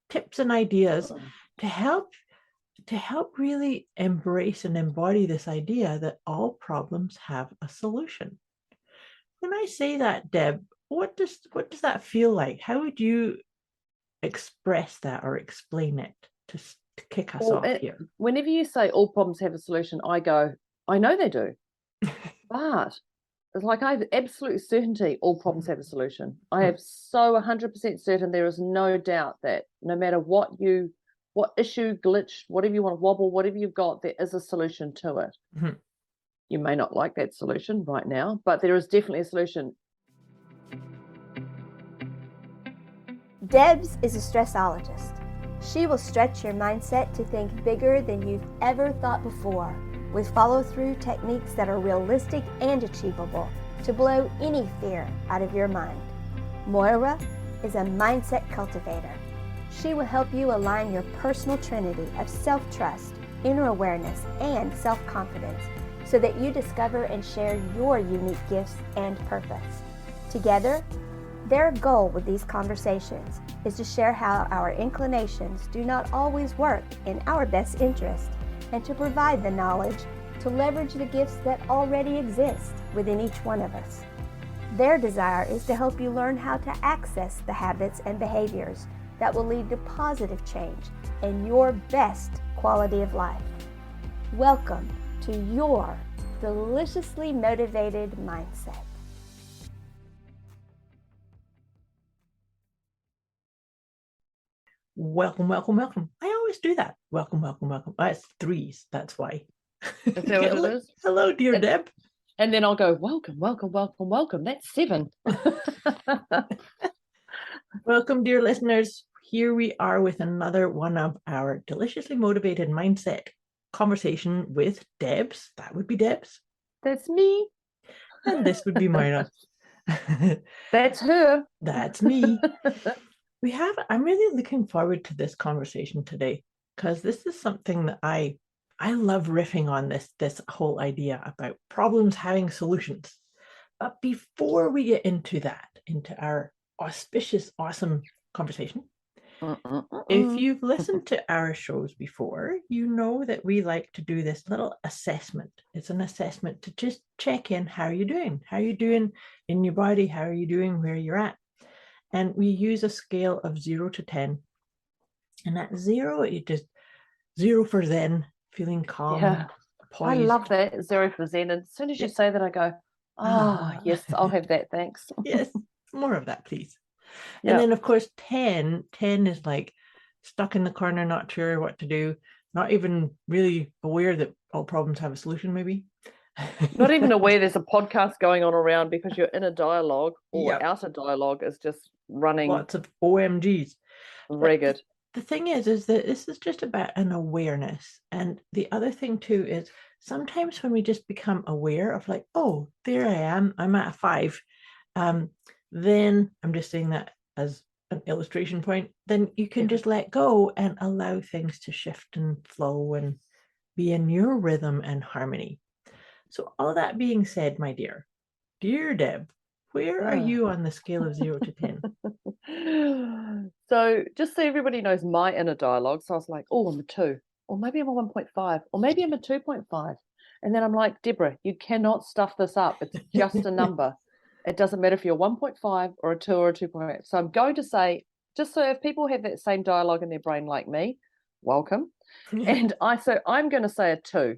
tips and ideas to help really embrace and embody this idea that all problems have a solution. When I say that, Deb, what does that feel like? How would you express that or explain it to kick us off here? Whenever you say all problems have a solution, I go, I know they do. But it's like I have absolute certainty all problems have a solution. I have so 100% certain there is no doubt that no matter what issue, glitch, whatever you want to wobble, whatever you've got, there is a solution to it. Mm-hmm. You may not like that solution right now, but there is definitely a solution. Debz is a stressologist. She will stretch your mindset to think bigger than you've ever thought before, with follow-through techniques that are realistic and achievable to blow any fear out of your mind. Moira is a mindset cultivator. She will help you align your personal trinity of self-trust, inner awareness, and self-confidence so that you discover and share your unique gifts and purpose. Together, their goal with these conversations is to share how our inclinations do not always work in our best interest and to provide the knowledge to leverage the gifts that already exist within each one of us. Their desire is to help you learn how to access the habits and behaviors that will lead to positive change and your best quality of life. Welcome to your deliciously motivated mindset. Welcome, welcome, welcome. I always do that. Welcome, welcome, welcome. It's threes, that's why. Is that what it is? Hello, dear Deb. And then I'll go, welcome, welcome, welcome, welcome. That's 7. Welcome, dear listeners. Here we are with another one of our deliciously motivated mindset conversation with Debz. That would be Debz. That's me. And this would be Moira. That's her. That's me. I'm really looking forward to this conversation today because this is something that I love riffing on this whole idea about problems having solutions. But before we get into that, into our auspicious, awesome conversation, if you've listened to our shows before, you know that we like to do this little assessment. It's an assessment to just check in. How are you doing? How are you doing in your body? How are you doing where you're at? And we use a scale of 0 to 10. And at 0, it just 0 for Zen, feeling calm. Yeah. Poised. I love that, 0 for Zen. And as soon as you say that, I go, yes, I'll have that, thanks. Yes, more of that, please. Yep. And then, of course, 10 is like stuck in the corner, not sure what to do, not even really aware that all problems have a solution, maybe. Not even aware there's a podcast going on around because you're in a dialogue or outer dialogue is just running. Lots of OMGs. Ragged. The thing is that this is just about an awareness. And the other thing too is sometimes when we just become aware of like, oh, there I am, I'm at a 5. Then I'm just saying that as an illustration point, then you can just let go and allow things to shift and flow and be in your rhythm and harmony. So all that being said, my dear Deb, where are you on the scale of 0 to 10? So just so everybody knows my inner dialogue, so I was like, oh, I'm a 2, or maybe I'm a 1.5, or maybe I'm a 2.5. And then I'm like, Deborah, you cannot stuff this up. It's just a number. It doesn't matter if you're 1.5 or a 2 or a 2.8. So I'm going to say, just so if people have that same dialogue in their brain like me, welcome. And I'm going to say a 2.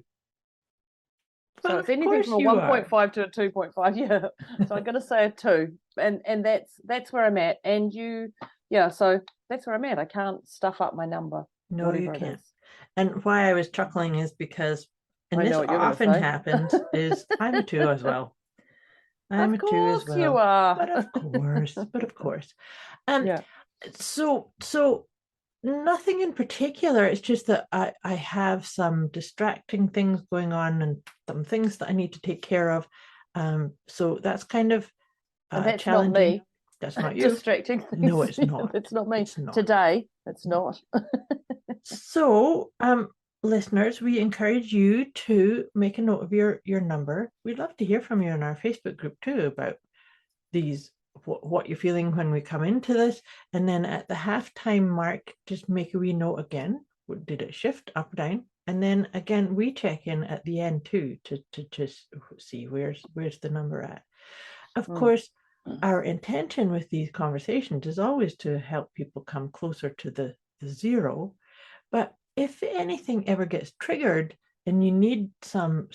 So it's anything from a 1.5 to a 2.5, yeah. So I'm going to say a 2, and that's where I'm at. And so that's where I'm at. I can't stuff up my number. No, you can't. And why I was chuckling is because, and this often happens, is I'm a 2 as well. I'm a 2 as well. You are. But of course. So nothing in particular. It's just that I have some distracting things going on and some things that I need to take care of. So that's kind of that's challenging. Not me. That's not you. Distracting things. No, it's not. It's not me. It's not. Today, it's not. So, listeners, we encourage you to make a note of your number. We'd love to hear from you in our Facebook group too about these what you're feeling when we come into this. And then at the halftime mark, just make a wee note again. Did it shift up or down? And then again, we check in at the end too, to just see where's the number at. Of course, our intention with these conversations is always to help people come closer to the zero. But if anything ever gets triggered and you need some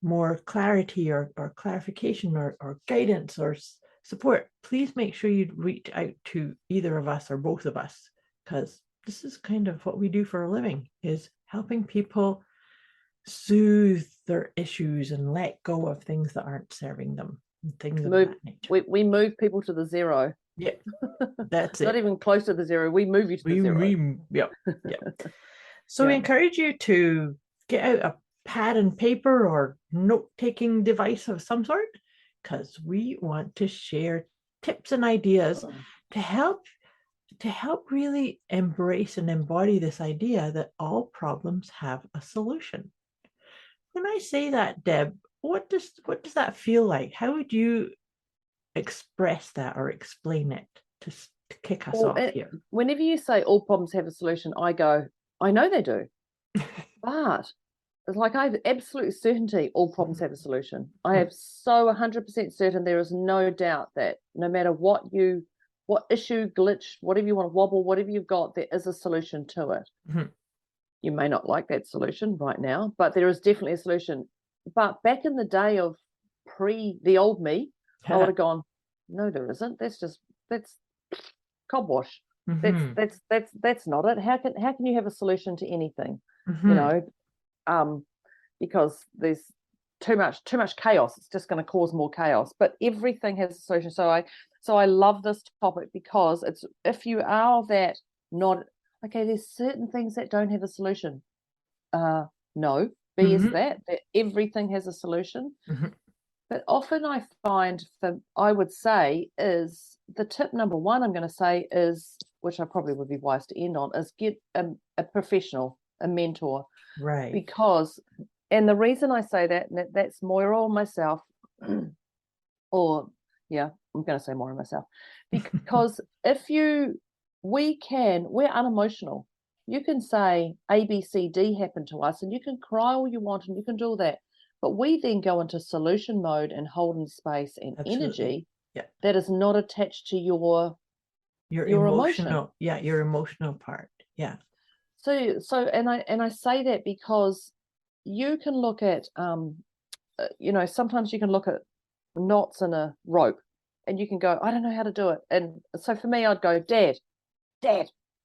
more clarity or clarification or guidance or support, please make sure you reach out to either of us or both of us, because this is kind of what we do for a living, is helping people soothe their issues and let go of things that aren't serving them, and things of that nature. We move people to the zero. Yeah, that's it. Not even close to the zero. We move you to the zero. Yep. So we encourage you to get out a pad and paper or note-taking device of some sort, because we want to share tips and ideas to help really embrace and embody this idea that all problems have a solution. When I say that, Deb, what does that feel like? How would you express that or explain it to kick us off here? Whenever you say all problems have a solution, I go, I know they do. But it's like I have absolute certainty all problems have a solution. I have so 100% certain there is no doubt that no matter what issue, glitch, whatever you want to wobble, whatever you've got, there is a solution to it. Mm-hmm. You may not like that solution right now, but there is definitely a solution. But back in the day of the old me, I would have gone, no, there isn't. That's cobwash. Mm-hmm. That's not it. How can you have a solution to anything? Mm-hmm. Because there's too much chaos. It's just going to cause more chaos. But everything has a solution. So I love this topic, because it's, if you are that not okay, there's certain things that don't have a solution. No. B mm-hmm. is that everything has a solution. Mm-hmm. But often I find, I would say, is the tip number one I'm going to say is, which I probably would be wise to end on, is get a professional, a mentor. Right. Because, and the reason I say that's Moira or myself, or yeah, I'm going to say Moira myself, because we're unemotional. You can say A, B, C, D happened to us, and you can cry all you want, and you can do all that. But we then go into solution mode and hold in space and energy that is not attached to your emotional, your emotional part. Yeah. So and I say that because you can look at sometimes you can look at knots in a rope and you can go, I don't know how to do it. And so for me, I'd go, Dad,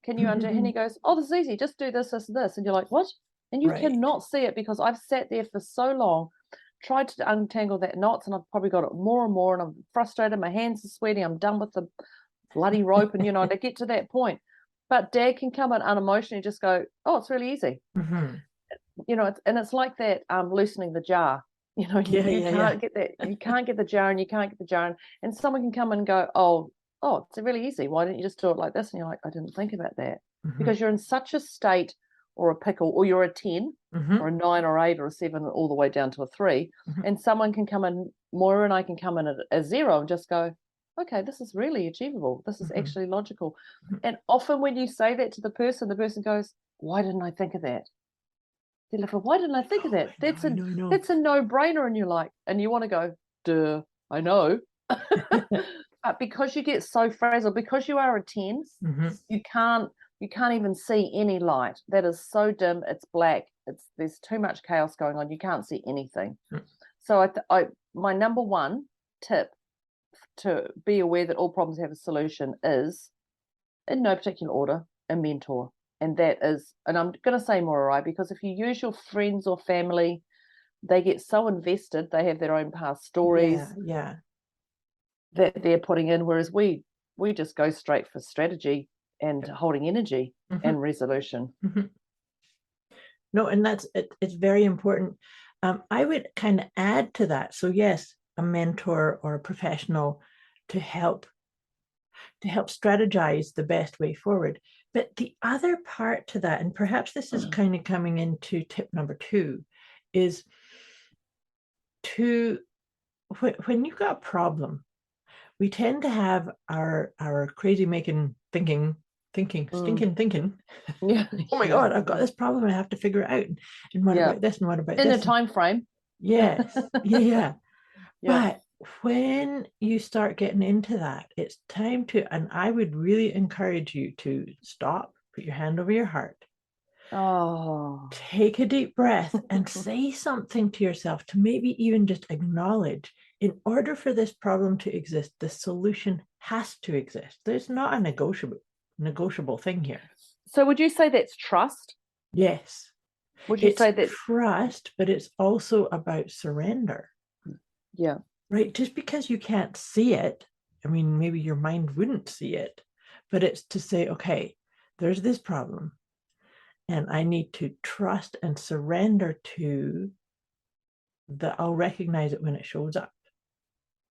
can you undo? And he goes, oh, this is easy. Just do this, this, and this. And you're like, what? And you cannot see it, because I've sat there for so long, tried to untangle that knots, and I've probably got it more and more, and I'm frustrated. My hands are sweaty. I'm done with the bloody rope, and to get to that point. But Dad can come in unemotionally, just go, oh, it's really easy. Mm-hmm. And it's like that loosening the jar. You can't get that. You can't get the jar, and you can't get the jar, and someone can come in and go, oh, it's really easy. Why didn't you just do it like this? And you're like, I didn't think about that. Mm-hmm. Because you're in such a state, or a pickle, or you're a 10, mm-hmm. or a 9 or 8 or a 7, all the way down to a 3. Mm-hmm. And someone can come in, Moira and I can come in at a 0 and just go, okay, this is really achievable. This is mm-hmm. actually logical. Mm-hmm. And often when you say that to the person goes, why didn't I think of that? They're like, why didn't I think of that? That's a no-brainer. And you're like, and you want to go, duh, I know. But because you get so frazzled, because you are a 10, mm-hmm. you can't even see any light. That is so dim, it's black. There's too much chaos going on. You can't see anything. Mm. So my number one tip to be aware that all problems have a solution is, in no particular order, a mentor. And that is, and I'm going to say Moira, because if you use your friends or family, they get so invested, they have their own past stories that they're putting in, whereas we just go straight for strategy and holding energy mm-hmm. and resolution. Mm-hmm. No, and it's very important. I would kind of add to that. So yes, a mentor or a professional to help strategize the best way forward. But the other part to that, and perhaps this is kind of coming into tip number 2, is when you've got a problem, we tend to have our crazy making thinking, stinking thinking. Yeah. Oh my God, I've got this problem. I have to figure it out. And what Yeah. about this? And what about In this? a time frame. Yes. Yeah. Yeah. But when you start getting into that, it's time to, and I would really encourage you to stop, put your hand over your heart, Oh. take a deep breath, and say something to yourself to maybe even just acknowledge, in order for this problem to exist, the solution has to exist. There's not a negotiable thing here. So would you say that's trust? Yes. Would you It's say that? trust, but it's also about surrender. Yeah. Right? Just because you can't see it, I mean, maybe your mind wouldn't see it, but it's to say, okay, there's this problem, and I need to trust and surrender to that. I'll recognize it when it shows up,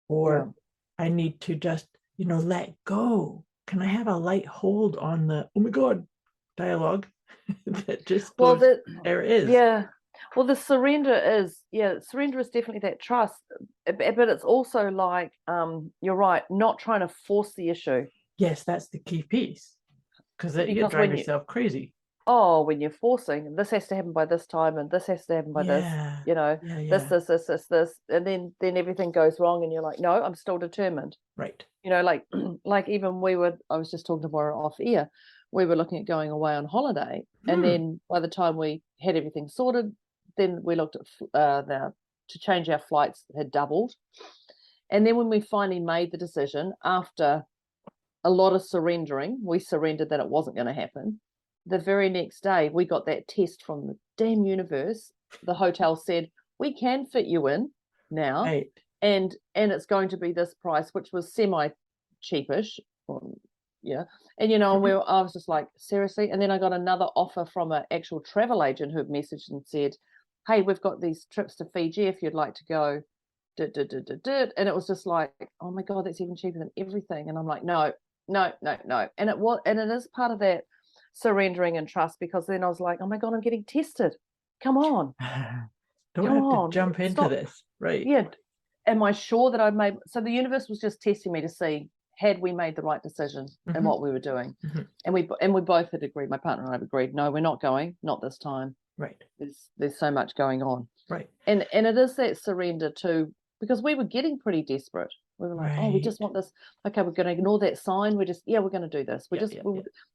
or I need to just, let go. Can I have a light hold on the, oh my God, dialogue that just goes, there it is. Yeah. Well, the surrender is definitely that trust, but it's also like, you're right, not trying to force the issue. Yes, that's the key piece, because you drive yourself crazy. Oh, when you're forcing, this has to happen by this time, and this has to happen by this, this, and then everything goes wrong, and you're like, no, I'm still determined. Right. Like even I was just talking to Moira off air. We were looking at going away on holiday, and then by the time we had everything sorted, then we looked at to change our flights had doubled, and then when we finally made the decision after a lot of surrendering, we surrendered that it wasn't going to happen. The very next day, we got that test from the damn universe. The hotel said, we can fit you in now, right. and it's going to be this price, which was semi-cheapish. Yeah. And, I was just like, seriously? And then I got another offer from an actual travel agent who had messaged and said, hey, we've got these trips to Fiji if you'd like to go. And it was just like, oh my God, that's even cheaper than everything. And I'm like, no. And it is part of that surrendering and trust, because then I was like, oh my God, I'm getting tested. Come on. Don't have to jump into this. Right. Yeah. Am I sure that I've made, so the universe was just testing me to see, had we made the right decision and what we were doing? And we both had agreed, my partner and I have agreed, no, we're not going, not this time. Right. There's so much going on. Right. And it is that surrender too, because we were getting pretty desperate. We were like, oh, we just want this. Okay, we're going to ignore that sign. We're going to do this.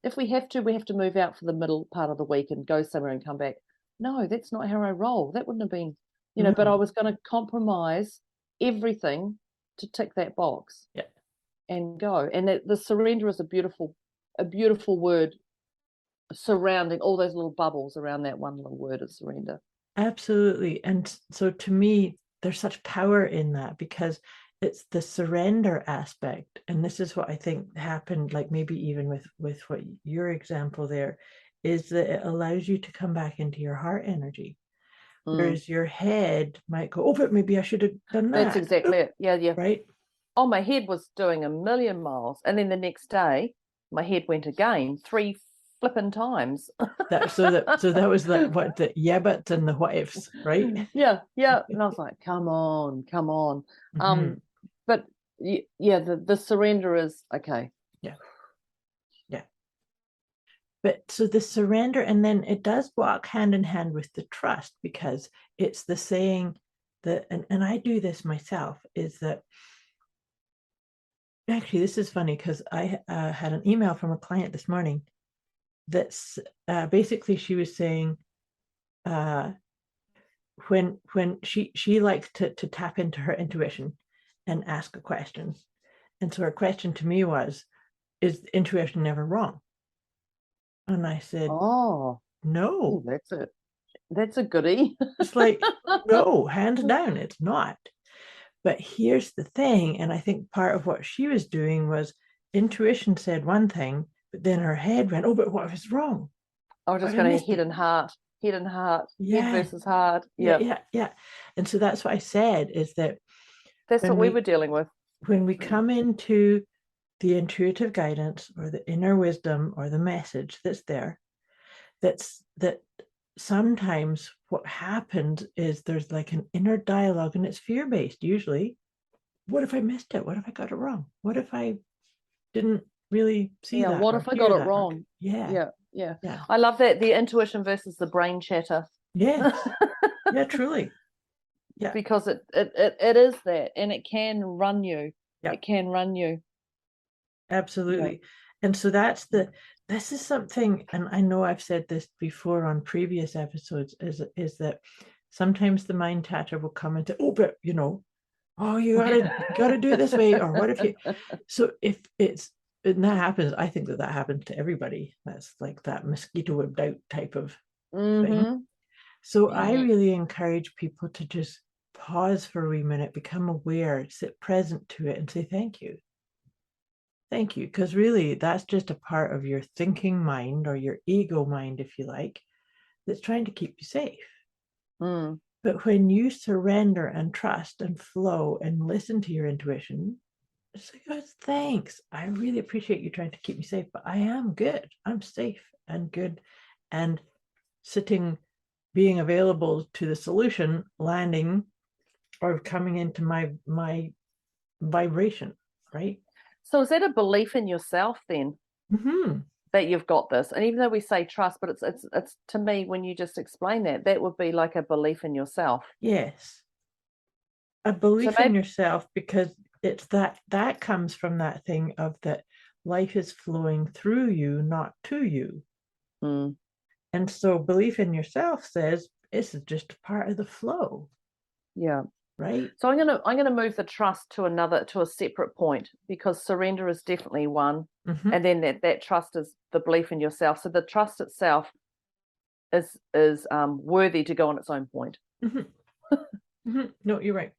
If we have to move out for the middle part of the week and go somewhere and come back. No, that's not how I roll. That wouldn't have been, but I was going to compromise everything to tick that box and go. And the surrender is a beautiful word surrounding all those little bubbles around that one little word of surrender. Absolutely. And so to me, there's such power in that, because it's the surrender aspect. And this is what I think happened, like maybe even with what your example there is, that it allows you to come back into your heart energy. Whereas your head might go, oh, but maybe I should have done that. That's exactly it. Yeah. Right. Oh, my head was doing a million miles. And then the next day, my head went again 3 flipping times. So that was like what the buts and the what ifs, right? Yeah. And I was like, come on. But the surrender is okay. Yeah. But so the surrender, and then it does walk hand in hand with the trust, because it's the saying that, and I do this myself, is that actually, this is funny, because I had an email from a client this morning that's basically she was saying when she likes to tap into her intuition and ask a question. And so her question to me was, is intuition never wrong? And I said, no. Oh, that's it. That's a goodie. It's like, no, hands down, it's not. But here's the thing, and I think part of what she was doing was intuition said one thing, but then her head went, oh, but what if it's wrong? I was just going to head and heart, head versus heart. Yeah. And so that's what I said, is that that's what we were dealing with. When we come into the intuitive guidance or the inner wisdom or the message that's there, that sometimes what happens is there's like an inner dialogue, and it's fear-based usually, what if I missed it? What if I got it wrong? What if I didn't really see that? What or if I hear got it that, or- wrong? Yeah. Yeah. Yeah. I love that, the intuition versus the brain chatter. Yes. Yeah, truly. Yeah. Because it is that, and it can run you. Yeah. It can run you. Absolutely. And so this is something, and I know I've said this before on previous episodes, is that sometimes the mind chatter will come into, oh, but oh, you gotta do it this way, or what if you, so if and that happens, I think that happens to everybody. That's like that mosquito whipped out type of thing. So I really encourage people to just pause for a wee minute, become aware, sit present to it, and say thank you. Thank you, because really that's just a part of your thinking mind, or your ego mind, if you like, that's trying to keep you safe. But when you surrender and trust and flow and listen to your intuition, it's like, oh, thanks. I really appreciate you trying to keep me safe, but I am good. I'm safe and good. And sitting, being available to the solution, landing or coming into my vibration, right? So is that a belief in yourself then? That you've got this? And even though we say trust, but it's to me, when you just explain that would be like a belief in yourself. Yes. A belief in yourself, because it's that comes from that thing of that life is flowing through you, not to you. And so belief in yourself says this is just a part of the flow. Yeah. Right. So I'm gonna move the trust to a separate point, because surrender is definitely one, and then that trust is the belief in yourself. So the trust itself is worthy to go on its own point. No, you're right.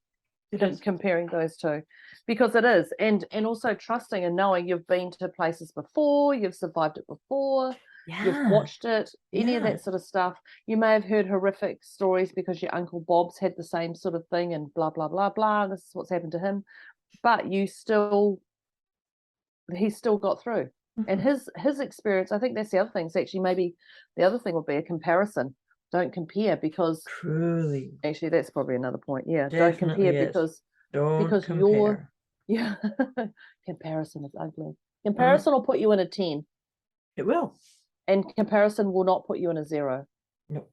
Comparing those two, because it is, and also trusting and knowing you've been to places before, you've survived it before. You've watched it, any of that sort of stuff. You may have heard horrific stories because your Uncle Bob's had the same sort of thing and blah, blah, blah, blah. This is what's happened to him. But he still got through. And his experience, I think that's the other thing. So actually, maybe the other thing would be a comparison. Don't compare, because truly, actually, that's probably another point. Yeah, definitely don't compare is. because compare. Comparison is ugly. Comparison will put you in a 10. It will. And comparison will not put you in a 0. No.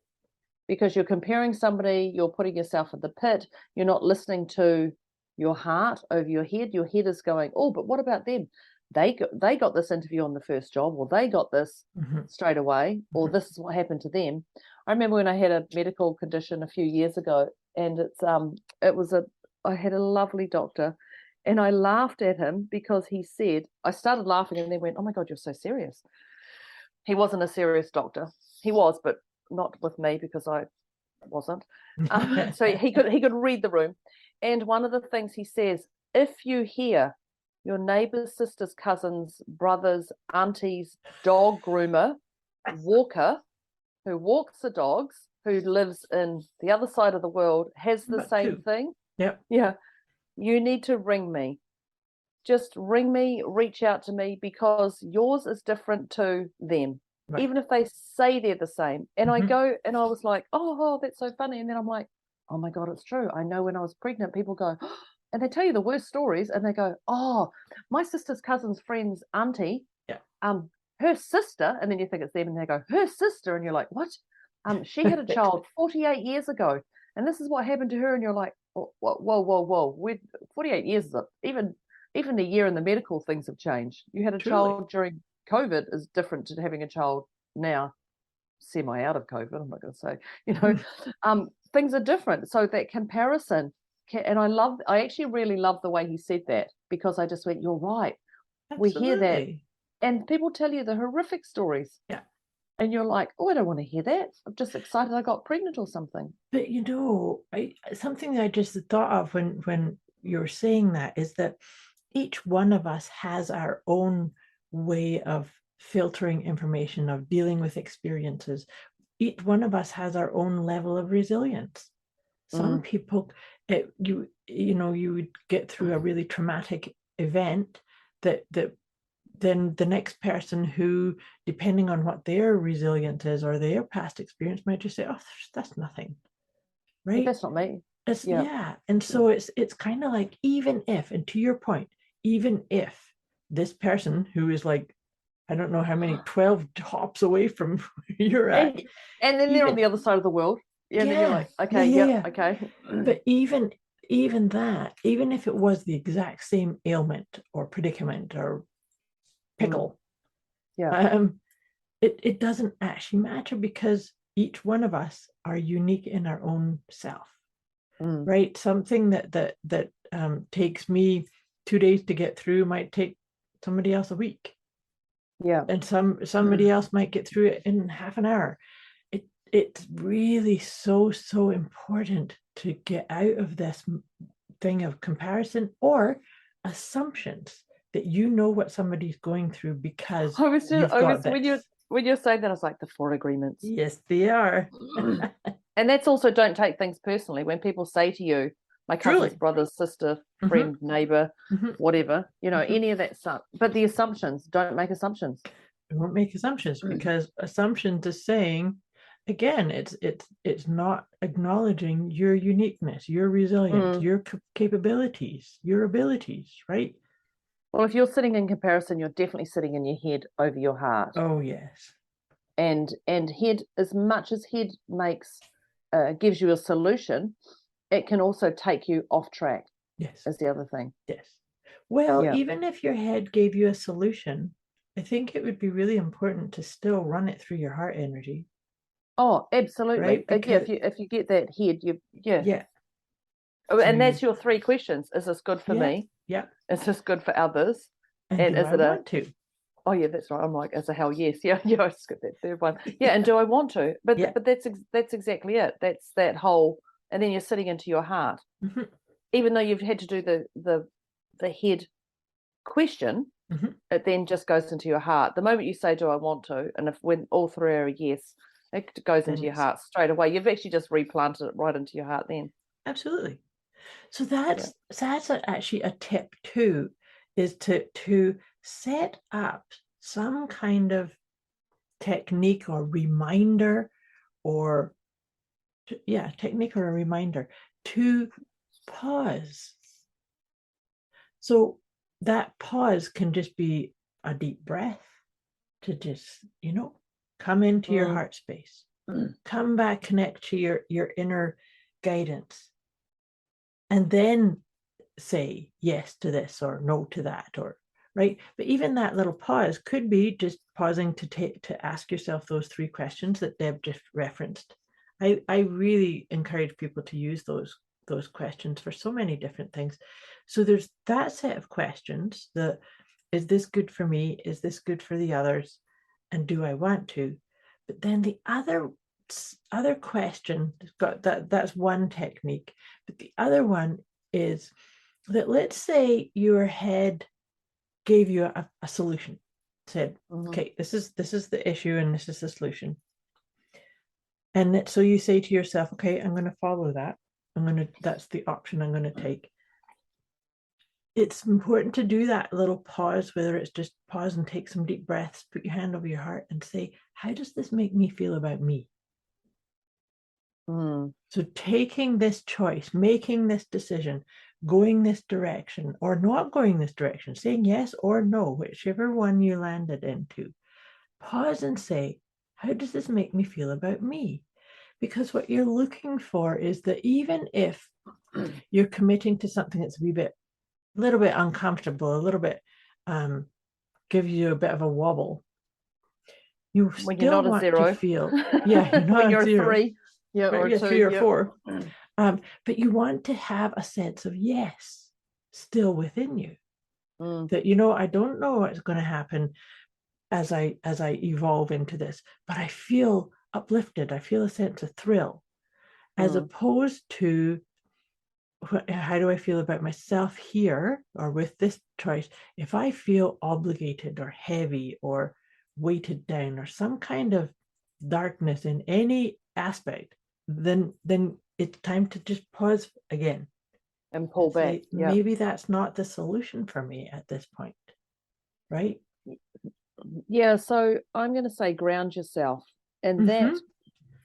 Because you're comparing somebody, you're putting yourself in the pit, you're not listening to your heart over your head. Your head is going, oh, but what about them? They got this interview on the first job, or they got this straight away, or this is what happened to them. I remember when I had a medical condition a few years ago, and I had a lovely doctor, and I laughed at him because he said, I started laughing and then went, oh my God, you're so serious. He wasn't a serious doctor. He was, but not with me, because I wasn't. So he could read the room. And one of the things he says, if you hear your neighbors, sisters, cousins, brothers, aunties, dog groomer, walker, who walks the dogs, who lives in the other side of the world, has the same thing. Yep. Yeah. You need to ring me. Just ring me, reach out to me, because yours is different to them. Right. Even if they say they're the same. And I go, and I was like, oh, that's so funny. And then I'm like, oh my God, it's true. I know when I was pregnant, people go, oh, and they tell you the worst stories, and they go, oh, my sister's cousin's friend's auntie, her sister, and then you think it's them, and they go, her sister, and you're like, what? She had a child 48 years ago, and this is what happened to her, and you're like, whoa. 48 years is even a year in the medical, things have changed. You had a child during COVID is different to having a child now, semi out of COVID. I'm not going to say, things are different. So that comparison, and I actually really love the way he said that, because I just went, you're right. Absolutely. We hear that, and people tell you the horrific stories. Yeah. And you're like, oh, I don't want to hear that. I'm just excited I got pregnant or something. But something that I just thought of when you're saying that is that each one of us has our own way of filtering information, of dealing with experiences. Each one of us has our own level of resilience. Some people, you would get through a really traumatic event that then the next person who, depending on what their resilience is or their past experience, might just say, oh, that's nothing. Right? That's not me. And so it's kind of like, even if, and to your point, even if this person who is like, I don't know how many 12 hops away from where you're at, and then they're on the other side of the world. And then you're like, okay, okay. But even that, even if it was the exact same ailment or predicament or pickle, it doesn't actually matter, because each one of us are unique in our own self. Right? Something that takes me 2 days to get through might take somebody else a week. And somebody else might get through it in half an hour. It's really so important to get out of this thing of comparison or assumptions that you know what somebody's going through, because when you're saying that, I was like, the 4 agreements. Yes, they are. And that's also, don't take things personally. When people say to you, my cousin's brother, sister, friend, neighbor, whatever, any of that stuff. But the assumptions, don't make assumptions. Don't make assumptions, because assumptions is saying, again, it's not acknowledging your uniqueness, your resilience, your capabilities, your abilities, right? Well, if you're sitting in comparison, you're definitely sitting in your head over your heart. Oh, yes. And head, as much as head gives you a solution, it can also take you off track. Yes. Is the other thing. Yes. Well, even if your head gave you a solution, I think it would be really important to still run it through your heart energy. Oh, absolutely. Right? Because, if you get that head, And that's your 3 questions. Is this good for me? Yeah. Is this good for others? And do I want to? Oh yeah, that's right. I'm like, as a hell yes. Yeah, I skipped that 3rd one. Yeah, and do I want to? But that's exactly it. That's that whole, and then you're sitting into your heart. Even though you've had to do the head question, it then just goes into your heart. The moment you say, do I want to? And when all 3 are a yes, it goes into your heart straight away. You've actually just replanted it right into your heart then. Absolutely. So that's actually a tip too, is to set up some kind of technique or reminder, or technique or a reminder to pause. So that pause can just be a deep breath, to just, come into your heart space, come back, connect to your inner guidance, and then say yes to this or no to that, or right. But even that little pause could be just pausing to ask yourself those 3 questions that Deb just referenced. I really encourage people to use those questions for so many different things. So there's that set of questions: is this good for me? Is this good for the others? And do I want to? But then the other question, that's one technique. But the other one is that, let's say your head gave you a solution, said, okay, this is the issue and this is the solution. And so you say to yourself, okay, I'm going to follow that. That's the option I'm going to take. It's important to do that little pause, whether it's just pause and take some deep breaths, put your hand over your heart and say, how does this make me feel about me? So taking this choice, making this decision, going this direction or not going this direction, saying yes or no, whichever one you landed into, pause and say, how does this make me feel about me? Because what you're looking for is that even if you're committing to something that's a little bit uncomfortable, a little bit gives you a bit of a wobble, you when still want to feel, you're not when you're a 0. 3, or 2, 3 or 4. But you want to have a sense of yes still within you. That, I don't know what's going to happen as I evolve into this, but I feel uplifted. I feel a sense of thrill, as opposed to, how do I feel about myself here or with this choice? If I feel obligated or heavy or weighted down or some kind of darkness in any aspect, then it's time to just pause again and pull back. Maybe that's not the solution for me at this point, right? Yeah, so I'm going to say ground yourself, and that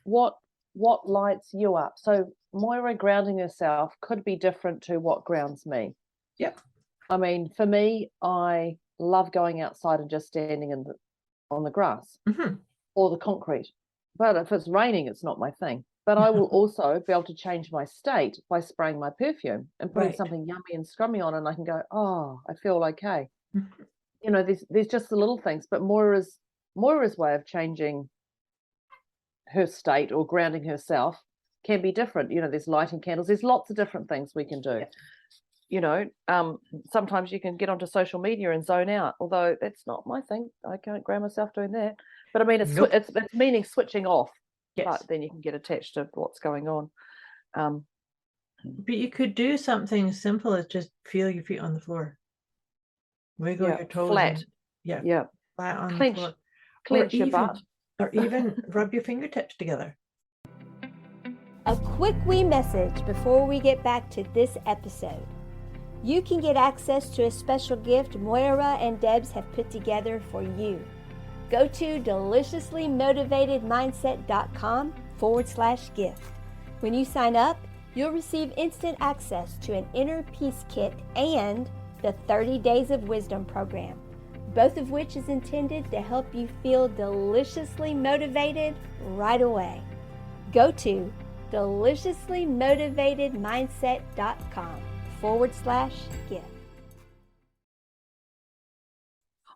what lights you up. So Moira grounding herself could be different to what grounds me. Yep. I mean, for me, I love going outside and just standing on the grass or the concrete. But if it's raining, it's not my thing. But I will also be able to change my state by spraying my perfume and putting something yummy and scrummy on, and I can go, oh, I feel okay. You know, there's just the little things. But Moira's way of changing her state or grounding herself can be different. You know, there's lighting candles. There's lots of different things we can do. Yeah. You know, sometimes you can get onto social media and zone out, although that's not my thing. I can't ground myself doing that. But I mean, it's meaning switching off. Yes. But then you can get attached to what's going on. But you could do something as simple as just feel your feet on the floor. Wiggle your toes. Flat. Flat on the floor. Clench your butt. Or even rub your fingertips together. A quick wee message before we get back to this episode. You can get access to a special gift Moira and Debz have put together for you. Go to deliciouslymotivatedmindset.com/gift. When you sign up, you'll receive instant access to an inner peace kit and the 30 Days of Wisdom program, both of which is intended to help you feel deliciously motivated right away. Go to deliciouslymotivatedmindset.com/gift.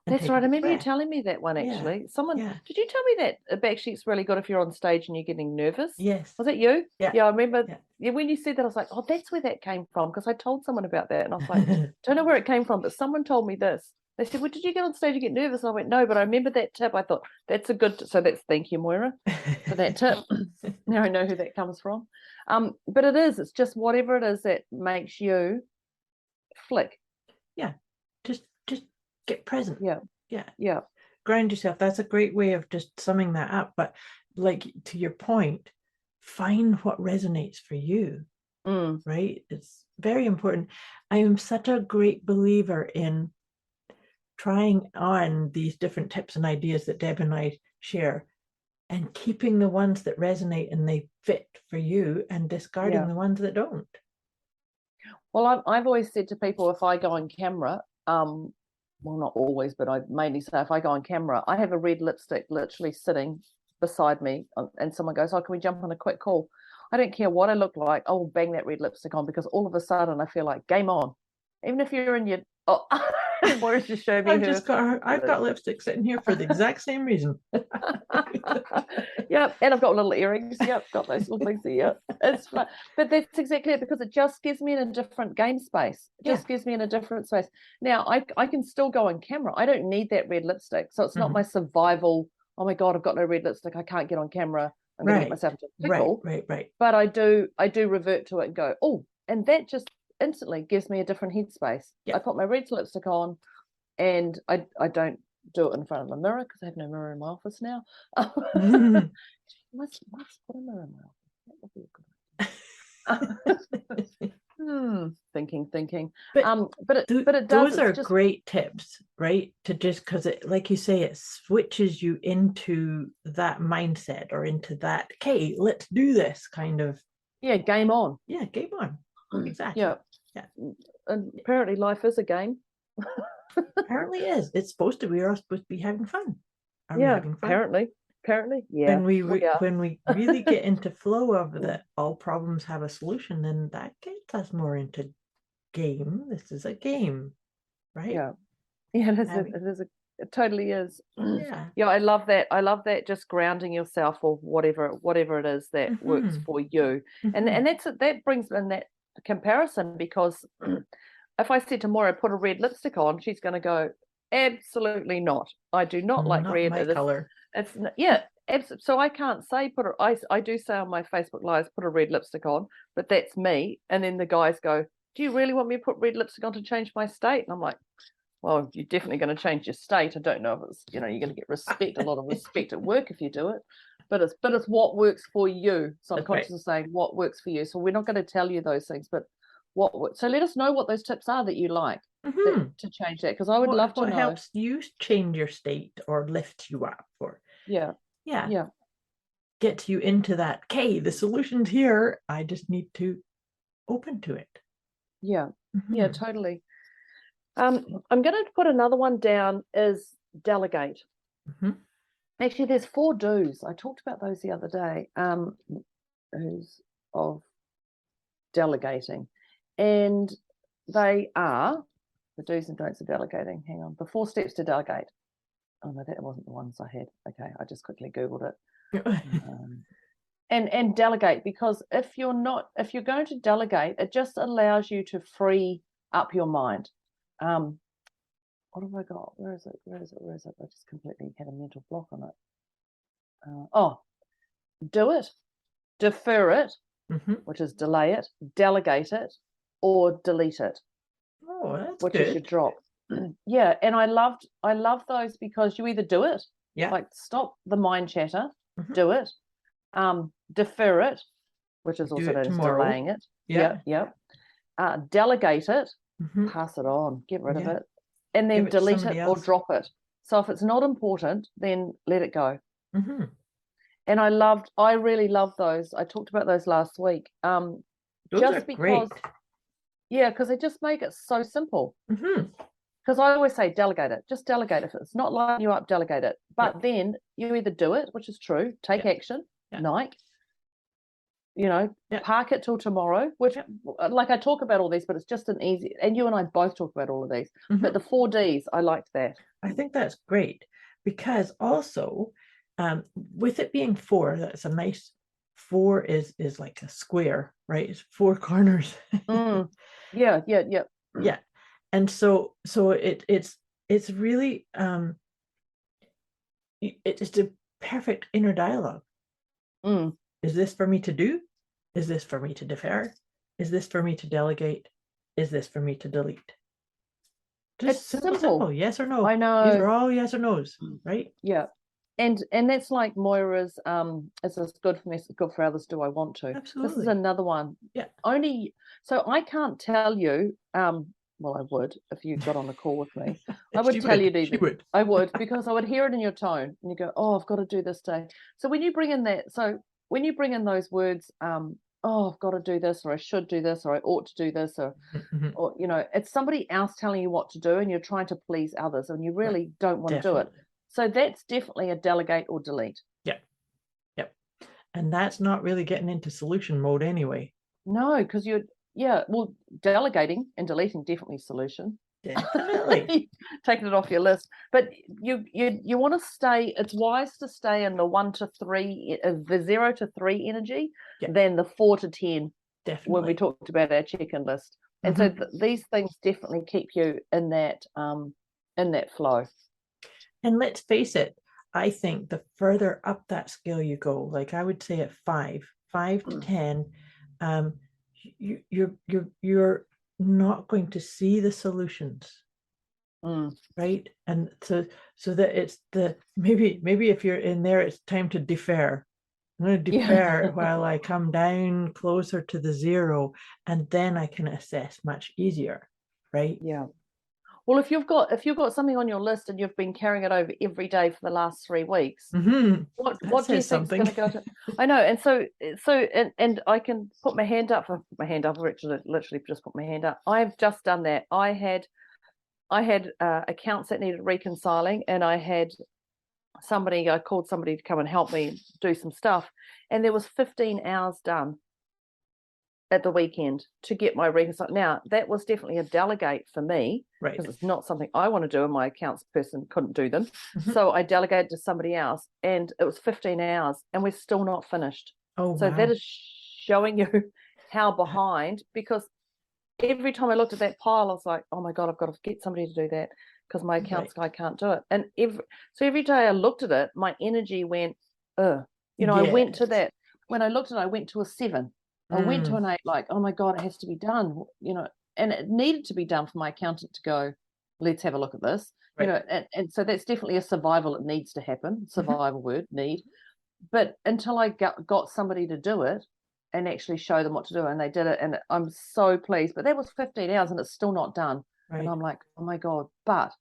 That's right. I remember you telling me that one, actually. Did you tell me that a back sheet's really good if you're on stage and you're getting nervous? Yes. Was it you? Yeah. Yeah, I remember. Yeah, when you said that, I was like, oh, that's where that came from, because I told someone about that, and I was like, don't know where it came from, but someone told me this. They said, well, did you get on stage and get nervous? And I went, no, but I remember that tip. I thought, that's a good, thank you, Moira, for that tip. Now I know who that comes from. But it's just whatever it is that makes you flick. Yeah, just get present. Yeah. Ground yourself. That's a great way of just summing that up. But like, to your point, find what resonates for you, right? It's very important. I am such a great believer in trying on these different tips and ideas that Deb and I share and keeping the ones that resonate and they fit for you and discarding the ones that don't. Well, I've always said to people, if I go on camera, well, not always, but I mainly say if I go on camera, I have a red lipstick literally sitting beside me, and someone goes, oh, can we jump on a quick call? I don't care what I look like. I will bang that red lipstick on, because all of a sudden I feel like game on. Even if you're in your Moira's just showing me I've got lipstick sitting here for the exact same reason. Yep, and I've got little earrings. Yep, got those little things there. Yep. It's fun. But that's exactly it, because it just gives me in a different game space. It just gives me in a different space. Now I can still go on camera. I don't need that red lipstick. So it's not my survival, oh my God, I've got no red lipstick, I can't get on camera, I'm gonna get myself into a pickle. Right. But I do revert to it and go, oh, and that just instantly gives me a different headspace. I put my red lipstick on, and I don't do it in front of a mirror, because I have no mirror in my office now. must put a mirror in my office. That would be a good idea. Thinking. But it does. Those are great tips, right? To just, because it, like you say, it switches you into that mindset, or into that, okay, let's do this kind of. Yeah, game on. Yeah, game on. Exactly. Yeah. And apparently life is a game. Apparently is. It's supposed to. We are supposed to be having fun. Are we having fun? Apparently, yeah. When we really get into flow of that, all problems have a solution, then that gets us more into game. This is a game, right? Yeah. It totally is. Yeah. I love that. Just grounding yourself, or whatever it is that works for you. And that brings in that comparison, because if I said to Moira, put a red lipstick on, she's going to go, absolutely not. I do not like red. My color. So I can't say I do say on my Facebook lives, put a red lipstick on, but that's me. And then the guys go, do you really want me to put red lipstick on to change my state? And I'm like, well, you're definitely going to change your state. I don't know if it's, you're going to get a lot of respect at work if you do it, but it's what works for you. So I'm conscious of saying what works for you. So we're not going to tell you those things, but so let us know what those tips are that you like to change that, because I would love to know. What helps you change your state or lift you up, or yeah. gets you into that, okay, the solution's here. I just need to open to it. Yeah, Mhm. totally. I'm going to put another one down is delegate. Mhm. Actually, there's 4 do's. I talked about those the other day. Who's of delegating, and they are the do's and don'ts of delegating. Hang on, the 4 steps to delegate. Oh no, that wasn't the ones I had. Okay, I just quickly Googled it. And delegate, because if you're going to delegate, it just allows you to free up your mind. What have I got? Where is it? I just completely had a mental block on it. Do it, defer it, Mhm. which is delay it, delegate it, or delete it, Oh, that's which good. is your drop. Yeah, and I love those because you either do it, Yeah. like stop the mind chatter, Mhm. do it, defer it, which is Do also it known as tomorrow. delaying it. Yeah. Yep. Delegate it, Mhm. pass it on, get rid of Yeah. it, and then Give it to delete somebody it or else. drop it. So if it's not important, then let it go. Mhm. And I really love those. I talked about those last week. Those Just are because, great. because they just make it so simple. Mhm. Because I always say delegate it, just delegate. If it's not lining you up, delegate it. But then you either do it, which is true, take Yeah. action, Yeah. Nike, Yeah. park it till tomorrow, which Yeah. like I talk about all these, but it's just an easy, and you and I both talk about all of these, Mhm. but the 4 Ds, I liked that. I think that's great because also with it being 4, that's a nice 4 is like a square, right? It's 4 corners. Yeah. Yeah. And so it's really it's the perfect inner dialogue. Is this for me to do? Is this for me to defer? Is this for me to delegate? Is this for me to delete? Just It's simple. Yes or no. I know. These are all yes or no's, right? Yeah. And that's like Moira's, is this good for me? Is it good for others? Do I want to? This is Absolutely. another one. Yeah. So I can't tell you, well, I would if you got on a call with me. I would She tell would. you She would. I would, because I would hear it in your tone and you go, oh, I've got to do this today. So when you bring in those words, oh, I've got to do this, or I should do this, or I ought to do this, or Mhm. it's somebody else telling you what to do and you're trying to please others and you really don't want to do it. Definitely. So that's definitely a delegate or delete. Yep. Yep. And that's not really getting into solution mode anyway. No, because delegating and deleting definitely solution. Definitely. Taking it off your list. But you want to stay, it's wise to stay in the 1 to 3, the 0 to 3 energy than the 4 to 10. Definitely. When we talked about our check-in list. And so these things definitely keep you in that flow. And let's face it, I think the further up that scale you go, like I would say at 5 to 10, you're not going to see the solutions, right? And so that it's maybe if you're in there, it's time to defer. I'm going to defer while I come down closer to the 0, and then I can assess much easier, right? Yeah. Well, if you've got something on your list and you've been carrying it over every day for the last 3 weeks, what do you think is going to go to? I know, and so and I can put my hand up. Literally just put my hand up. I've just done that. I had accounts that needed reconciling, and I called somebody to come and help me do some stuff, and there was 15 hours done at the weekend to get my reconcile. Now that was definitely a delegate for me, right? Because it's not something I want to do, and my accounts person couldn't do them. So I delegated to somebody else, and it was 15 hours, and we're still not finished. Oh, so wow. That is showing you how behind. Because every time I looked at that pile, I was like, oh my God, I've got to get somebody to do that because my accounts guy can't do it. And every day I looked at it, my energy went, I went to that. When I looked at it, I went to a 7. I went to an 8, like, oh my God, it has to be done, and it needed to be done for my accountant to go, let's have a look at this, and so that's definitely a survival. It needs to happen. Survival word, need. But until I got somebody to do it and actually show them what to do, and they did it, and I'm so pleased. But that was 15 hours and it's still not done. Right. And I'm like, oh my God. But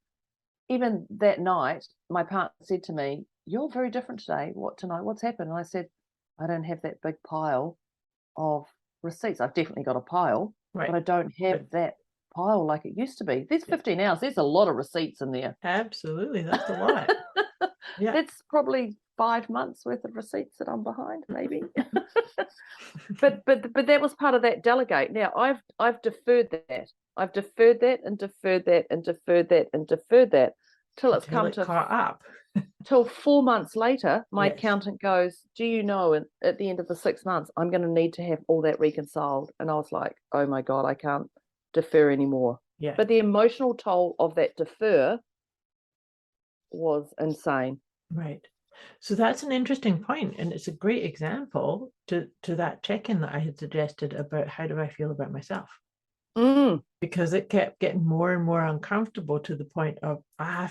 even that night, my partner said to me, you're very different today. What tonight? What's happened? And I said, I don't have that big pile of receipts. I've definitely got a pile, Right. but I don't have that pile like it used to be. There's 15 hours. There's a lot of receipts in there. Absolutely. That's a lot. Yeah. That's probably 5 months worth of receipts that I'm behind, maybe. but that was part of that delegate. Now I've deferred that. I've deferred that and deferred that and deferred that and deferred that till it's Until come it to caught up. till 4 months later. My Yes. accountant goes, "Do you know? At the end of the 6 months, I'm going to need to have all that reconciled." And I was like, "Oh my God, I can't defer anymore." Yeah. But the emotional toll of that defer was insane. Right. So that's an interesting point, and it's a great example to that check-in that I had suggested about how do I feel about myself, because it kept getting more and more uncomfortable to the point of I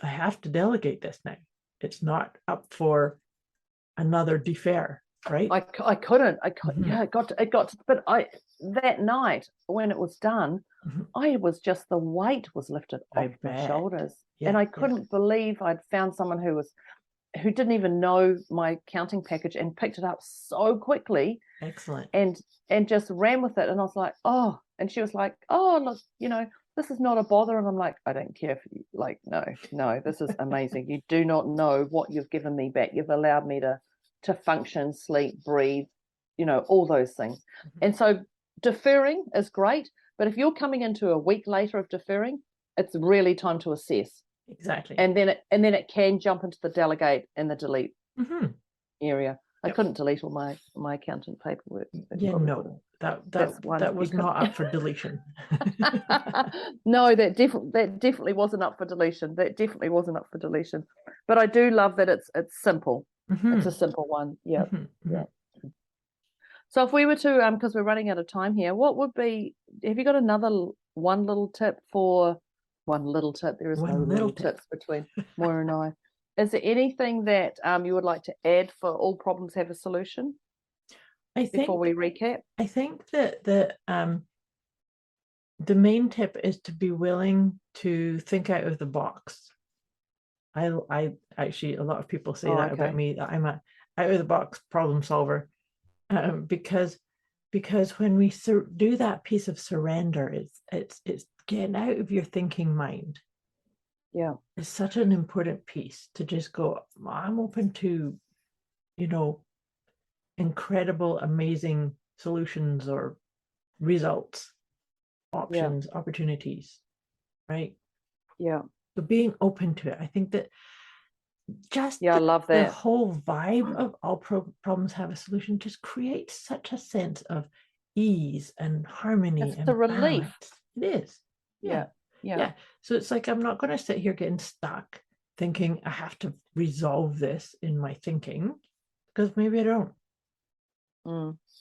have to delegate this now. It's not up for another defer, right? I couldn't. Mhm. Yeah, it got to, but that night when it was done, Mhm. I was just, the weight was lifted I off my bet. shoulders, Yeah, and I yeah. couldn't believe I'd found someone who didn't even know my counting package and picked it up so quickly Excellent. and just ran with it. And I was like, oh, and she was like, oh, look, this is not a bother. And I'm like, I don't care if you like, no, this is amazing. You do not know what you've given me back. You've allowed me to function, sleep, breathe, all those things. Mhm. And so deferring is great, but if you're coming into a week later of deferring, it's really time to assess. Exactly. And then it can jump into the delegate and the delete Mhm. area. I Yep. couldn't delete all my accountant paperwork. Yeah, no, That's one that you was couldn't. not up for deletion. No, that definitely wasn't up for deletion. That definitely wasn't up for deletion. But I do love that it's simple. Mhm. It's a simple one. Yeah. Mhm. Yeah. So if we were to, because we're running out of time here, what would be? Have you got another one little tip for? One little tip. There is One no little little tip. tips between Moira and I. Is there anything that you would like to add for all problems have a solution before we recap? I think that the main tip is to be willing to think out of the box. I actually, a lot of people say that about me, that I'm a out of the box problem solver, because when we do that piece of surrender, it's getting out of your thinking mind. Yeah. It's such an important piece to just go, I'm open to, incredible, amazing solutions or results, options, opportunities, right? Yeah. So being open to it, I think that just I love that. the whole vibe of all problems have a solution just creates such a sense of ease and harmony. It's and a relief. balance. It is. Yeah. So it's like, I'm not going to sit here getting stuck thinking I have to resolve this in my thinking, because maybe I don't.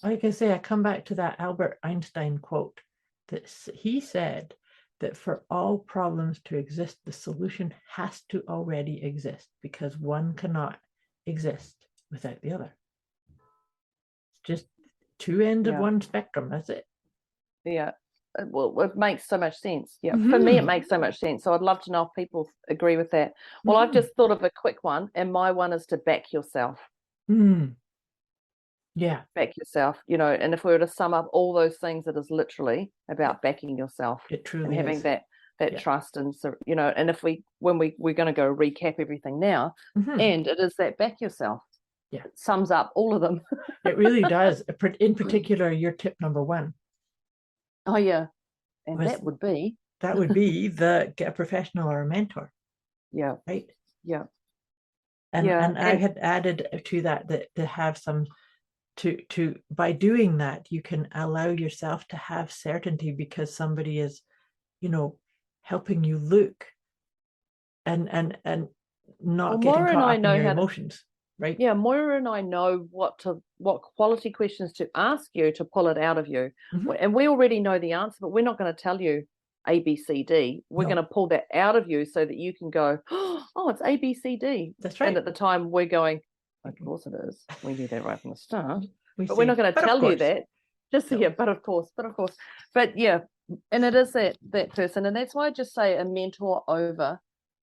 Like I say, I come back to that Albert Einstein quote that he said that for all problems to exist, the solution has to already exist, because one cannot exist without the other. It's just two ends of one spectrum. That's it. Yeah. Well, it makes so much sense. Yeah. For me, it makes so much sense. So I'd love to know if people agree with that. Well, I've just thought of a quick one, and my one is to back yourself. Yeah. Back yourself, and if we were to sum up all those things, it is literally about backing yourself. It truly and having is. that trust, and and if when we're going to go recap everything now, and it is that back yourself. Yeah. It sums up all of them. It really does. In particular, your tip number one. Oh yeah. And that would be the get a professional or a mentor. Yeah. Right. Yeah. And I had added to that to have some to by doing that, you can allow yourself to have certainty, because somebody is, helping you look and not getting caught up in your emotions. Right. Yeah, Moira and I know what quality questions to ask you to pull it out of you. And we already know the answer, but we're not going to tell you A, B, C, D. We're going to pull that out of you so that you can go, oh, it's A, B, C, D. That's right. And at the time we're going, of course it is. We knew that right from the start. But we're not going to tell you that. Just yeah, but of course. But yeah, and it is that person. And that's why I just say a mentor over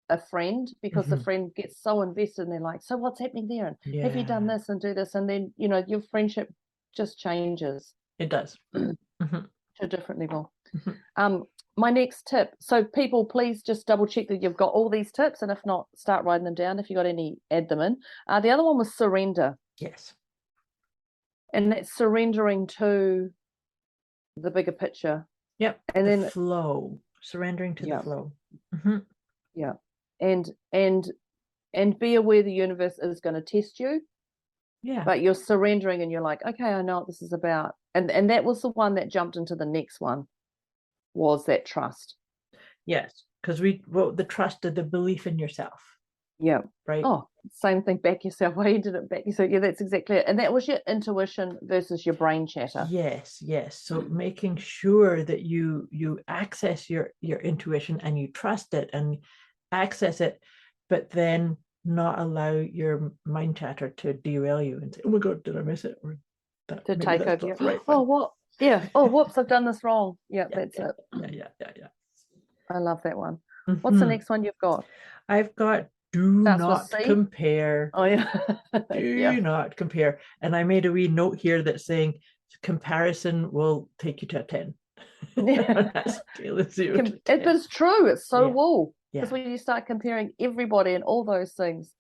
a friend, because the Mhm. friend gets so invested and they're like, so what's happening there? And have you done Yeah, this and do this? And then, you know, your friendship just changes it does. Mhm, to a different level. mhm. My next tip. So people, please just double check that you've got all these tips. And if not, start writing them down. If you got any, add them in. The other one was surrender. Yes. And that's surrendering to the bigger picture. Yep. And The then, flow, surrendering to the yeah, flow. Mhm. yeah. And be aware the universe is going to test you, Yeah. but you're surrendering and you're like, okay, I know what this is about. And that was the one that jumped into the next one, was that trust. Yes. Because we wrote the trust of the belief in yourself, Yeah. right? Oh, same thing, back yourself. I ended it back. So yeah, that's exactly it. And that was your intuition versus your brain chatter. Yes, yes. So making sure that you access your intuition and you trust it and access it, but then not allow your mind chatter to derail you and say, "Oh my God, did I miss it?" Or that To maybe take that's over not you. the right Oh, one. what? Yeah. Oh, whoops, I've done this wrong. Yeah, Yeah, that's yeah, it. yeah. I love that one. What's the Mhm. next one you've got? I've got do Starts with not C. compare. Oh yeah. Yeah. Do not compare. And I made a wee note here that's saying comparison will take you to a 10. Yeah. On that scale of 0 to 10. But it's true. It's so Yeah. wool. Yeah. Because when you start comparing everybody and all those things,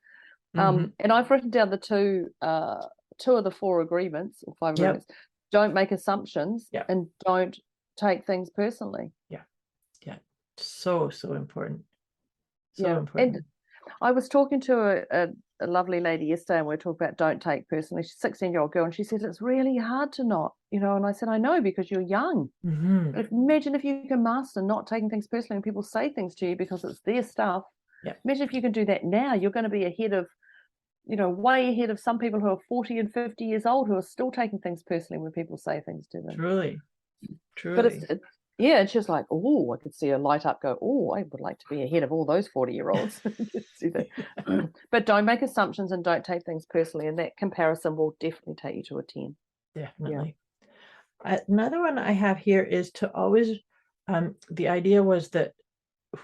Mhm. and I've written down the two of the 4 agreements or 5 Yep. agreements. Don't make assumptions, Yep. and don't take things personally. Yeah. Yeah. So important. So Yeah. important. And I was talking to a lovely lady yesterday, and we were talking about don't take personally. She's a 16-year-old girl, and she said it's really hard to not, you know. And I said, I know, because you're young. Mhm. Imagine if you can master not taking things personally when people say things to you because it's their stuff. Yeah. Imagine if you can do that now. You're going to be ahead of, you know, way ahead of some people who are 40 and 50 years old who are still taking things personally when people say things to them. Truly. But Truly. yeah, it's just like, oh, I could see a light up go, oh, I would like to be ahead of all those 40-year-olds. See that. But don't make assumptions and don't take things personally. And that comparison will definitely take you to a 10. Definitely. Another one I have here is to always, the idea was that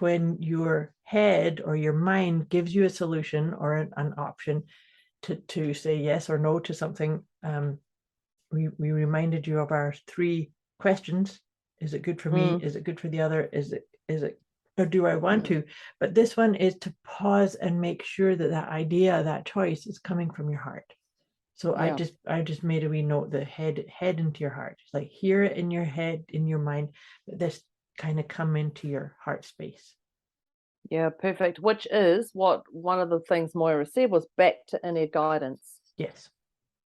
when your head or your mind gives you a solution or an option to say yes or no to something, we reminded you of our 3 questions. Is it good for me? Is it good for the other? Is it, or do I want to? But this one is to pause and make sure that that idea, that choice is coming from your heart. So Yeah. I just made a wee note, the head into your heart. It's like hear it in your head, in your mind, but this kind of come into your heart space. Yeah, perfect. Which is what one of the things Moira said was back to inner guidance. Yes.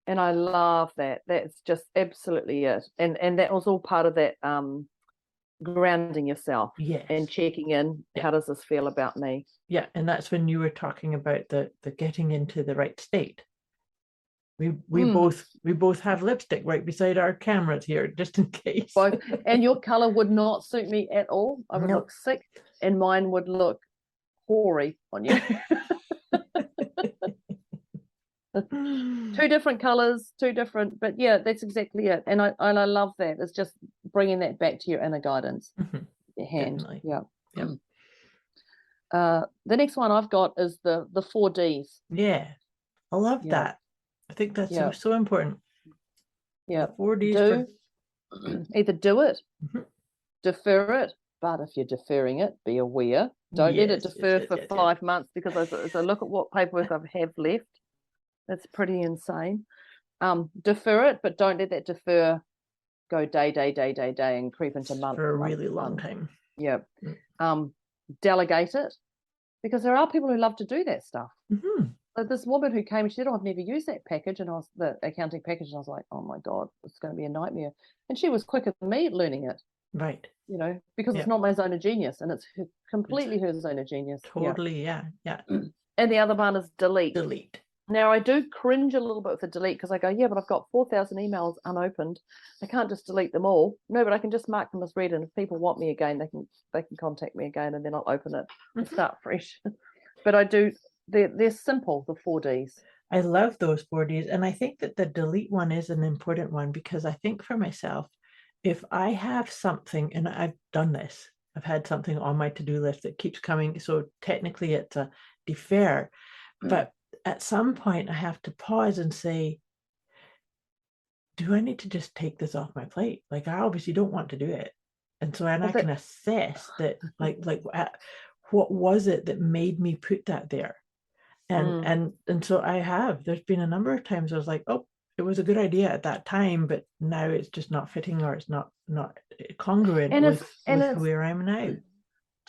And I love that. That's just absolutely it. And that was all part of that grounding yourself. Yes. And checking in. Yeah. How does this feel about me? Yeah, and that's when you were talking about the getting into the right state. We both have lipstick right beside our cameras here, just in case. Both. And your color would not suit me at all. I would Nope. look sick, and mine would look hoary on you. 2 different colors, 2 different, but yeah, that's exactly it. And I love that. It's just bringing that back to your inner guidance. Your hand. Definitely. Yeah. Yeah. The next one I've got is the 4 Ds. Yeah, I love Yeah. that. I think that's Yeah. so important. Yeah. The 4 Ds Do either do it, Mhm. defer it, but if you're deferring it, be aware. Don't let it Yes, defer yes, for yes. 5 months, because as I look at what paperwork I have left, that's pretty insane. Defer it, but don't let that defer go day and creep into month for a really long time. Yeah. Delegate it, because there are people who love to do that stuff. So this woman who came, she said, oh, I've never used that package, and I was the accounting package, and I was like, oh my God, it's going to be a nightmare. And she was quicker than me at learning it. Right. You know, because Yeah. it's not my zone of genius, and it's completely her zone of genius. Totally, yeah. And the other one is delete. Delete. Now, I do cringe a little bit with the delete, because I go, yeah, but I've got 4,000 emails unopened. I can't just delete them all. No, but I can just mark them as read, and if people want me again, they can contact me again, and then I'll open it and start fresh. But I do, they're simple, the 4 Ds. I love those 4 Ds. And I think that the delete one is an important one, because I think for myself, if I have something, and I've done this, I've had something on my to-do list that keeps coming. So technically it's a defer. But at some point I have to pause and say, do I need to just take this off my plate? Like, I obviously don't want to do it. And so, and I can assess that, what was it that made me put that there? And so there's been a number of times I was like, oh, it was a good idea at that time, but now it's just not fitting, or it's not congruent with where I'm now.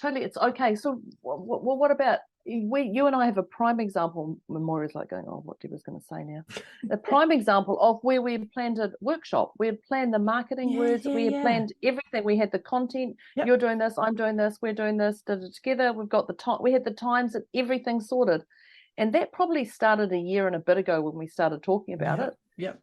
Totally, it's okay. So what about you and I have a prime example when Moira's like going, oh, what Deb was going to say now. A prime example of where we had planned a workshop. We had planned the marketing words. We had planned everything. We had the content. Yep. You're doing this. I'm doing this. We're doing this. Did it together. We've got the time. We had the times and everything sorted. And that probably started a year and a bit ago when we started talking about it. Yep.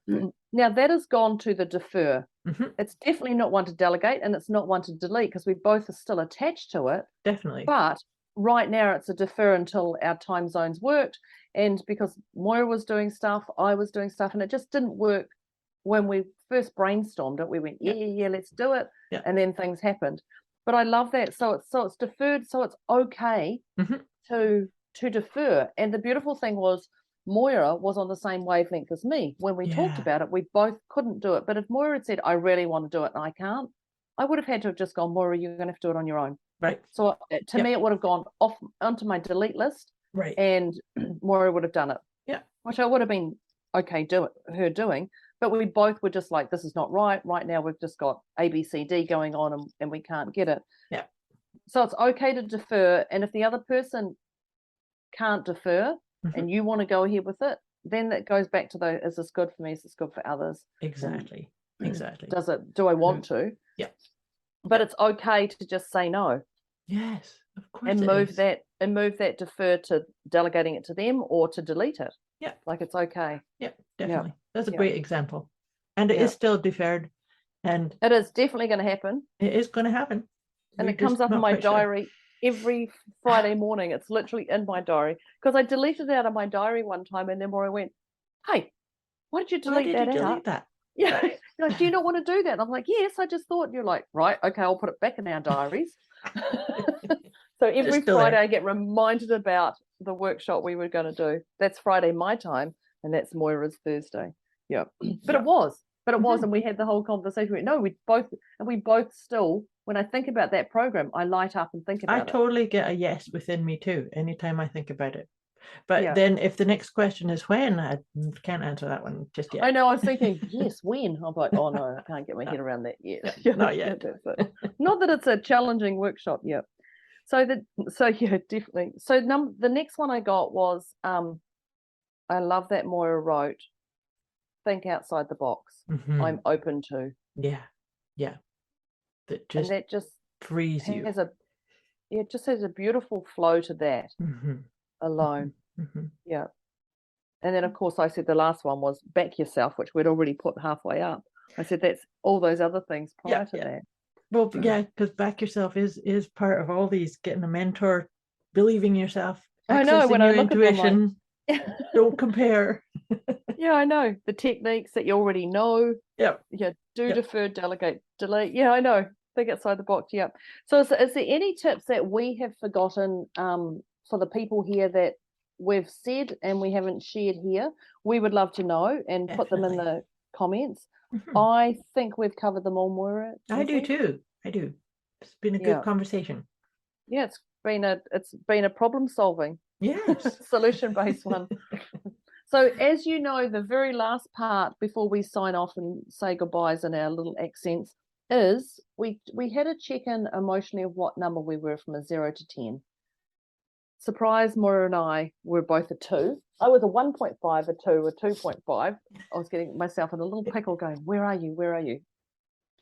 Now that has gone to the defer. Mm-hmm. It's definitely not one to delegate, and it's not one to delete, because we both are still attached to it. Definitely. But right now it's a defer until our time zones worked. And because Moira was doing stuff, I was doing stuff, and it just didn't work when we first brainstormed it. We went, yeah, let's do it. Yep. And then things happened. But I love that. So it's deferred, so it's okay to defer. And the beautiful thing was, Moira was on the same wavelength as me. When we talked about it, we both couldn't do it. But if Moira had said, I really want to do it and I can't, I would have had to have just gone, Moira, you're going to have to do it on your own. Right. So to me, it would have gone off onto my delete list. Right. And Moira would have done it. Yeah. Which I would have been okay her doing. But we both were just like, this is not right. Right now we've just got A, B, C, D going on and we can't get it. Yeah. So it's okay to defer. And if the other person can't defer, and you want to go ahead with it, then that goes back to is this good for me? Is this good for others? Exactly. Do I want to? Yeah. But it's okay to just say no. Yes, of course. And move that defer to delegating it to them or to delete it. Yeah. Like, it's okay. Yeah, definitely. Yeah. That's a great example. And it is still deferred. And it is definitely going to happen. It is going to happen. And it comes up in my diary every Friday morning. It's literally in my diary, because I deleted it out of my diary one time, and then Moira went, hey, why did you delete that? Yeah. Like, do you not want to do that? And I'm like, yes, I just thought. And you're like, right, okay, I'll put it back in our diaries. So every Friday I get reminded about the workshop we were going to do. That's Friday my time, and that's Moira's Thursday. Yeah. But it was. And we had the whole conversation. No, we both still, when I think about that program, I light up and think about it. I totally get a yes within me too, anytime I think about it. But then if the next question is when, I can't answer that one just yet. I know, I was thinking, yes, when? I'm like, oh no, I can't get my head around that yet. Not yet. Not that it's a challenging workshop yet. So definitely. So the next one I got was, I love that Moira wrote, think outside the box. I'm open to. Yeah. That just frees you. It just has a beautiful flow to that alone. Yeah. And then of course I said the last one was back yourself, which we'd already put halfway up. I said that's all those other things prior to that. Well, because back yourself is part of all these. Getting a mentor, believing yourself. I know, when I look intuition, at them, don't compare. Yeah, I know the techniques that you already know. Yeah. Defer, delegate, delete. Yeah, I know. Think outside the box. Yeah. So is there any tips that we have forgotten for the people here that we've said and we haven't shared here? We would love to know and put them in the comments. I think we've covered them all, Moira. I do too. It's been a good conversation. Yeah, it's been a problem solving. Yes. Solution based one. So as you know, the very last part before we sign off and say goodbyes in our little accents is we had a check-in emotionally of what number we were from a 0 to 10. Surprise, Moira and I were both a 2. I was a 1.5, a 2, a 2.5. I was getting myself in a little pickle going, where are you? Where are you?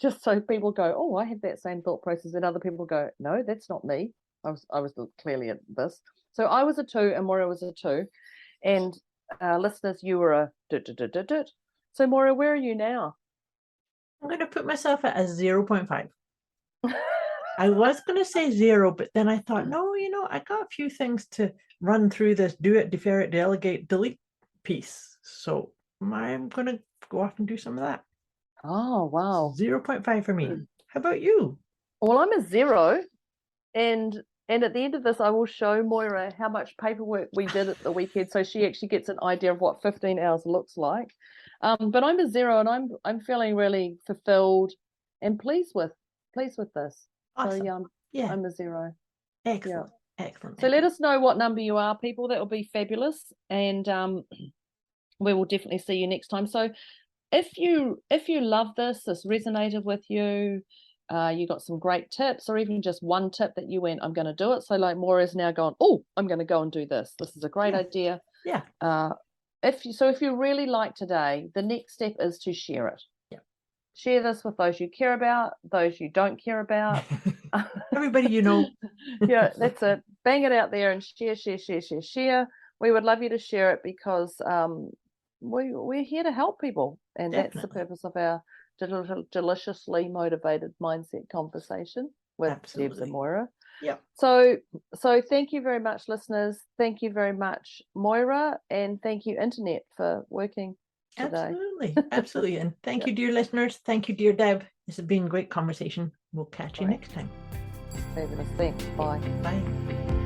Just so people go, oh, I have that same thought process. And other people go, no, that's not me. I was clearly at this. So I was a 2 and Moira was a 2. And listeners, you were a dit. So Moira, where are you now? I'm going to put myself at a 0.5. I was going to say 0, but then I thought, no, I got a few things to run through this do it, defer it, delegate, delete piece. So I'm going to go off and do some of that. Oh, wow. 0.5 for me. How about you? Well, I'm a 0. And at the end of this, I will show Moira how much paperwork we did at the weekend, so she actually gets an idea of what 15 hours looks like. But I'm a 0, and I'm feeling really fulfilled and pleased with this. Awesome. So Yeah. I'm a 0. Excellent. Excellent. So let us know what number you are, people. That will be fabulous, and we will definitely see you next time. So if you love this resonated with you, you got some great tips, or even just one tip that you went, I'm going to do it. So like Moira's now gone, oh, I'm going to go and do this. This is a great idea. Yeah. If you really like today, the next step is to share it. Yeah. Share this with those you care about, those you don't care about. Everybody you know. Yeah, that's it. Bang it out there and share. We would love you to share it, because we're here to help people, and Definitely. that's the purpose of our deliciously motivated mindset conversation with Debz and Moira. Yeah. So thank you very much, listeners. Thank you very much, Moira, and thank you, Internet, for working today. Absolutely. And thank you, dear listeners. Thank you, dear Deb. This has been a great conversation. We'll catch you next time. Fabulous. Thanks. Bye. Bye.